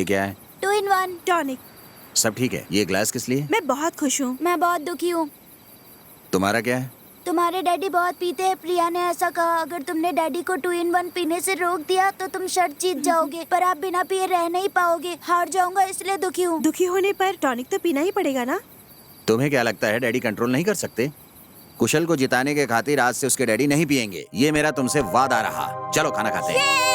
ये क्या है? 2 in 1 टॉनिक। सब ठीक है। ये ग्लास किस लिए? मैं बहुत खुश हूँ। मैं बहुत दुखी हूँ। तुम्हारा क्या है? तुम्हारे डैडी बहुत पीते हैं। प्रिया ने ऐसा कहा, अगर तुमने डैडी को 2 in 1 पीने से रोक दिया तो तुम शर्त जीत जाओगे, पर आप बिना पिए रह नहीं पाओगे। हार जाऊंगा इसलिए दुखी हूँ। दुखी होने पर टॉनिक तो पीना ही पड़ेगा ना। तुम्हें क्या लगता है डैडी कंट्रोल नहीं कर सकते? कुशल को जिताने के खातिर आज से उसके डैडी नहीं पिएंगे। ये मेरा तुमसे वादा रहा। चलो खाना खाते हैं।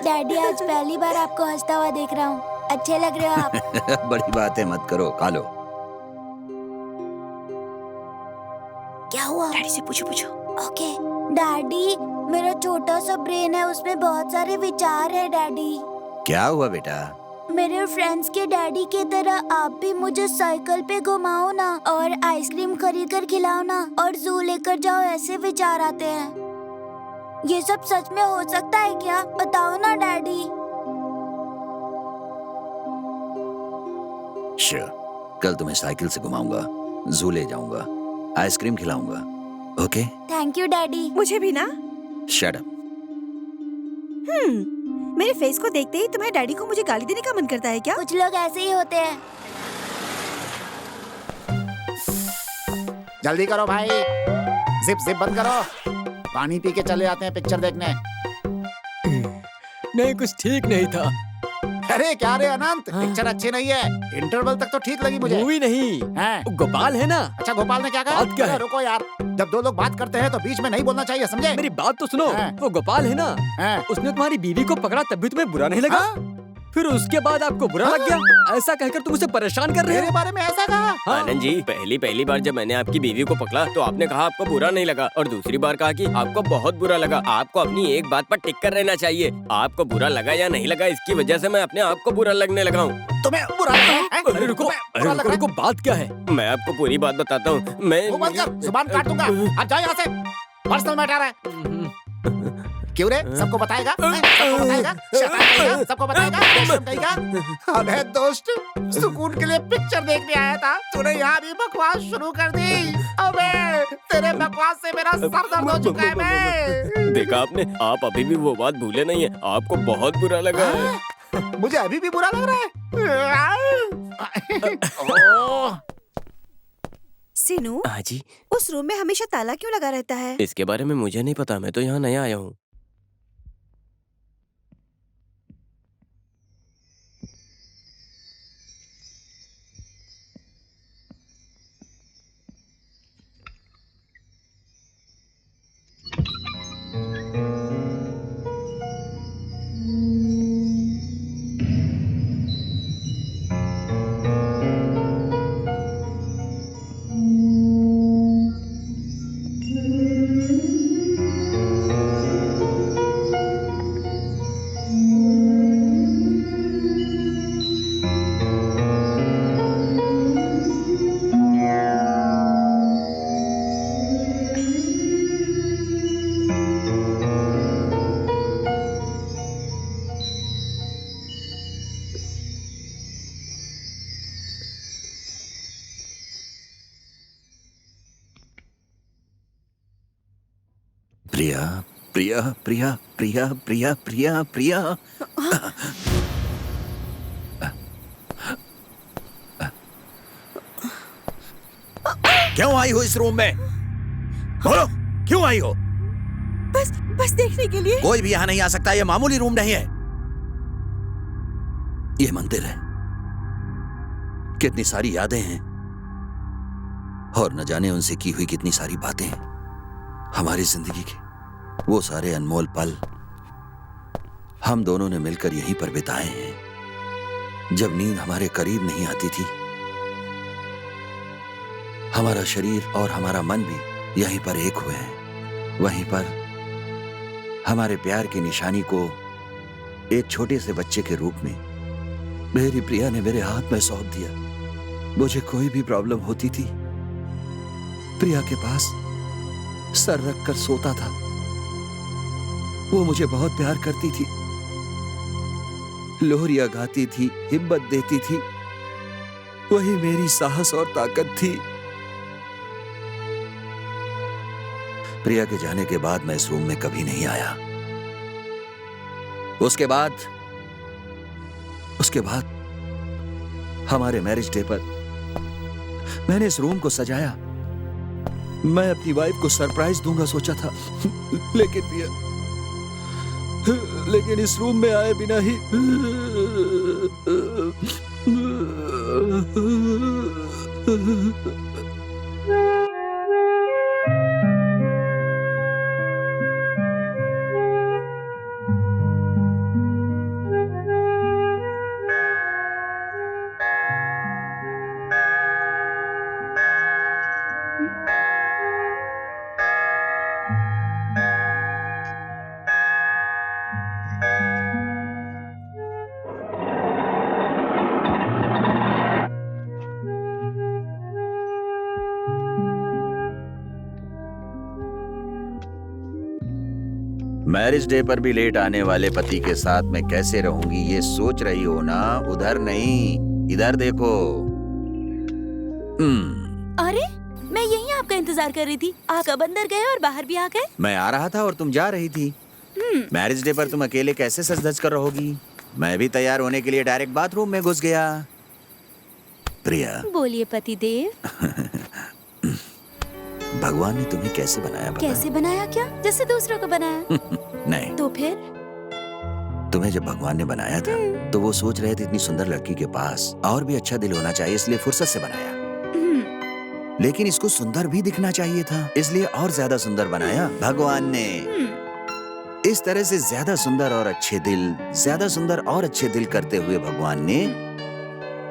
डैडी, आज पहली बार आपको हंसता हुआ देख रहा हूँ। अच्छे लग रहे हो आप। बड़ी बातें मत करो, खा लो। क्या हुआ? डैडी से पूछो। ओके। डैडी, मेरा छोटा सा ब्रेन है, उसमें बहुत सारे विचार है। डैडी, क्या हुआ बेटा? मेरे फ्रेंड्स के डैडी की तरह आप भी मुझे साइकिल पे घुमाओ ना, और आइसक्रीम खरीद कर खिलाओ ना, और जू लेकर जाओ, ऐसे विचार आते हैं। ये सब सच में हो सकता है क्या? बताओ ना डैडी। श्योर, कल तुम्हें साइकिल से घुमाऊंगा, जू ले जाऊंगा, आइसक्रीम खिलाऊंगा। ओके? Thank you daddy. मुझे भी ना। Shut up. मेरे फेस को देखते ही तुम्हारे डैडी को मुझे गाली देने का मन करता है क्या? कुछ लोग ऐसे ही होते हैं। जल्दी करो भाई, जिप बंद करो। पानी पी के चले आते हैं पिक्चर देखने। नहीं, कुछ ठीक नहीं था। अरे क्या रे अनंत, पिक्चर अच्छी नहीं है। इंटरवल तक तो ठीक लगी मुझे। मूवी नहीं हैं? वो गोपाल है ना। अच्छा, गोपाल ने क्या कहा? बात क्या है? रुको यार, जब दो लोग बात करते हैं तो बीच में नहीं बोलना चाहिए, समझे? मेरी बात तो सुनो। हाँ। वो गोपाल है ना, हैं? उसने तुम्हारी बीवी को पकड़ा तब भी तुम्हें बुरा नहीं लगा? हाँ? फिर उसके बाद आपको बुरा लग गया? ऐसा कहकर तुम उसे परेशान कर रहे मेरे हो। बारे में ऐसा कहा? हाँ। आनंद जी, पहली बार जब मैंने आपकी बीवी को पकड़ा तो आपने कहा आपको बुरा नहीं लगा, और दूसरी बार कहा कि आपको बहुत बुरा लगा। आपको अपनी एक बात पर टिक कर रहना चाहिए। आपको बुरा लगा या नहीं लगा, इसकी वजह से मैं अपने आप को बुरा लगने लगा हूँ। तुम्हें बुरा लगा है? अरे रुको, बुरा लग रहा है? बात क्या है? मैं आपको पूरी बात बताता हूँ। मैं मुंह बंद कर, जुबान काट दूंगा। आज जाओ यहाँ से, पर्सनल मैटर है। क्यों रे, सबको बताएगा? सबको बताएगा? शैतान कहेगा, सबको बताएगा? बेशरम कहेगा? अबे दोस्त, सुकून के लिए पिक्चर देखने आया था, तूने यहाँ भी बकवास शुरू कर दी। अबे तेरे बकवास से मेरा सर दर्द हो चुका है। मैं देखा आपने, आप अभी भी वो बात भूले नहीं है। आपको बहुत बुरा लगा है। मुझे अभी भी बुरा लग रहा है। ओह, सिनू, हाँ जी, उस रूम में हमेशा ताला क्यों लगा रहता है? इसके बारे में मुझे नहीं पता, मैं तो यहाँ नया आया हूँ। प्रिया, प्रिया, प्रिया, प्रिया, प्रिया, प्रिया, प्रिया। क्यों आई हो इस रूम में? बोलो, क्यों आई हो? बस देखने के लिए। कोई भी यहाँ नहीं आ सकता, ये मामूली रूम नहीं है। ये मंदिर है। कितनी सारी यादें हैं, और न जाने उनसे की हुई कितनी सारी बातें हैं। हमारी जिंदगी के वो सारे अनमोल पल हम दोनों ने मिलकर यहीं पर बिताए हैं। जब नींद हमारे करीब नहीं आती थी, हमारा शरीर और हमारा मन भी यहीं पर एक हुए हैं। वहीं पर हमारे प्यार की निशानी को एक छोटे से बच्चे के रूप में मेरी प्रिया ने मेरे हाथ में सौंप दिया। मुझे कोई भी प्रॉब्लम होती थी, प्रिया के पास सर रख कर सोता था। वो मुझे बहुत प्यार करती थी, लोरियां गाती थी, हिम्मत देती थी। वही मेरी साहस और ताकत थी। प्रिया के जाने के बाद मैं इस रूम में कभी नहीं आया। उसके बाद हमारे मैरिज डे पर मैंने इस रूम को सजाया। मैं अपनी वाइफ को सरप्राइज दूंगा सोचा था, लेकिन इस रूम में आए बिना ही मैरिज डे पर भी लेट आने वाले पति के साथ मैं कैसे रहूंगी ये सोच रही हो ना? उधर नहीं, इधर देखो। अरे मैं यही आपका इंतजार कर रही थी। आप कब अंदर गए और बाहर भी आ गए? मैं आ रहा था और तुम जा रही थी। मैरिज डे पर तुम अकेले कैसे सज धज कर रहोगी? मैं भी तैयार होने के लिए डायरेक्ट बाथरूम में घुस गया। प्रिया, बोलिए पतिदेव। भगवान ने तुम्हें कैसे बनाया पता है? कैसे बनाया? क्या जैसे दूसरों को बनाया? नहीं, तो फिर तुम्हें जब भगवान ने बनाया था तो वो सोच रहे थे इतनी सुंदर लड़की के पास और भी अच्छा दिल होना चाहिए, इसलिए फुर्सत से बनाया। लेकिन इसको सुंदर भी दिखना चाहिए था, इसलिए और ज्यादा सुंदर बनाया भगवान ने। इस तरह से ज्यादा सुंदर और अच्छे दिल करते हुए भगवान ने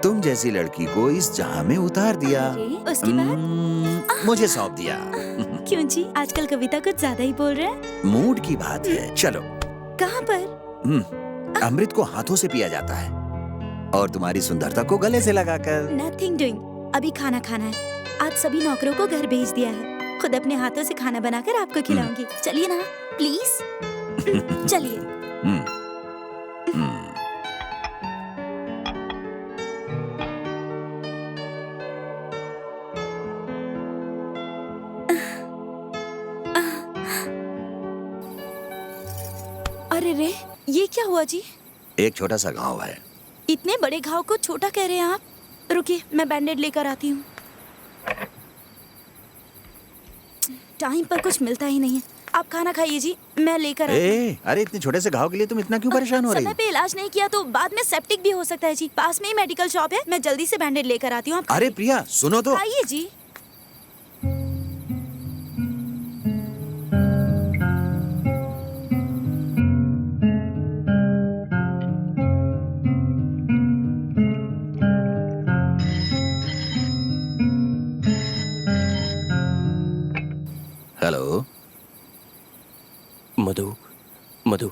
तुम जैसी लड़की को इस जहां में उतार दिया। उसके बाद मुझे सौंप दिया। क्यों जी, आजकल कविता कुछ ज्यादा ही बोल रहे हैं। मूड की बात है। चलो। कहाँ पर? अमृत को हाथों से पिया जाता है और तुम्हारी सुंदरता को गले से लगाकर। नथिंग डूइंग, अभी खाना खाना है। आज सभी नौकरों को घर भेज दिया है। खुद अपने हाथों से खाना बनाकर आपको खिलाऊंगी। चलिए ना प्लीज। चलिए। अरे रे, ये क्या हुआ जी? एक छोटा सा घाव है। इतने बड़े घाव को छोटा कह रहे हैं आप? रुकिए, मैं बैंडेड लेकर आती हूँ। टाइम पर कुछ मिलता ही नहीं है। आप खाना खाइए जी, मैं लेकर आती हूँ। अरे इतने छोटे से घाव के लिए तुम इतना क्यों परेशान हो रही हो? समय पे इलाज नहीं किया तो बाद में सेप्टिक भी हो सकता है जी। पास में ही मेडिकल शॉप है, मैं जल्दी से बैंडेड लेकर आती हूँ। अरे प्रिया सुनो तो। खाइए जी। हेलो मधु,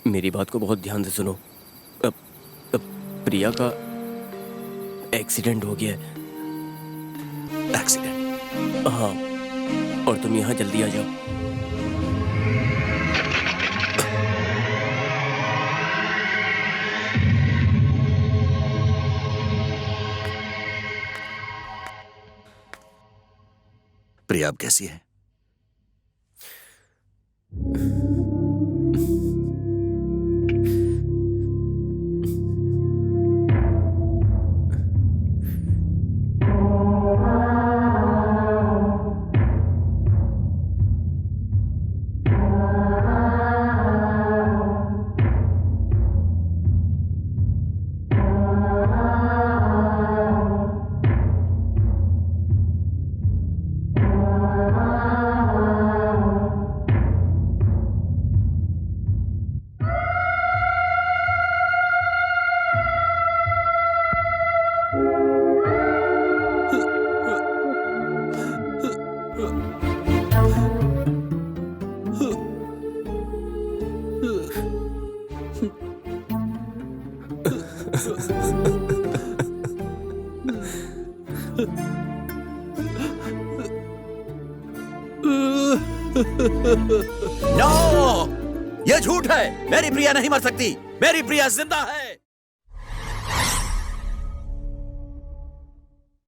मेरी बात को बहुत ध्यान से सुनो। अब प्रिया का एक्सीडेंट हो गया है। एक्सीडेंट? हाँ, और तुम यहाँ जल्दी आ जाओ। प्रिया अब कैसी है? नो! ये झूठ है। मेरी प्रिया नहीं मर सकती। मेरी प्रिया जिंदा है।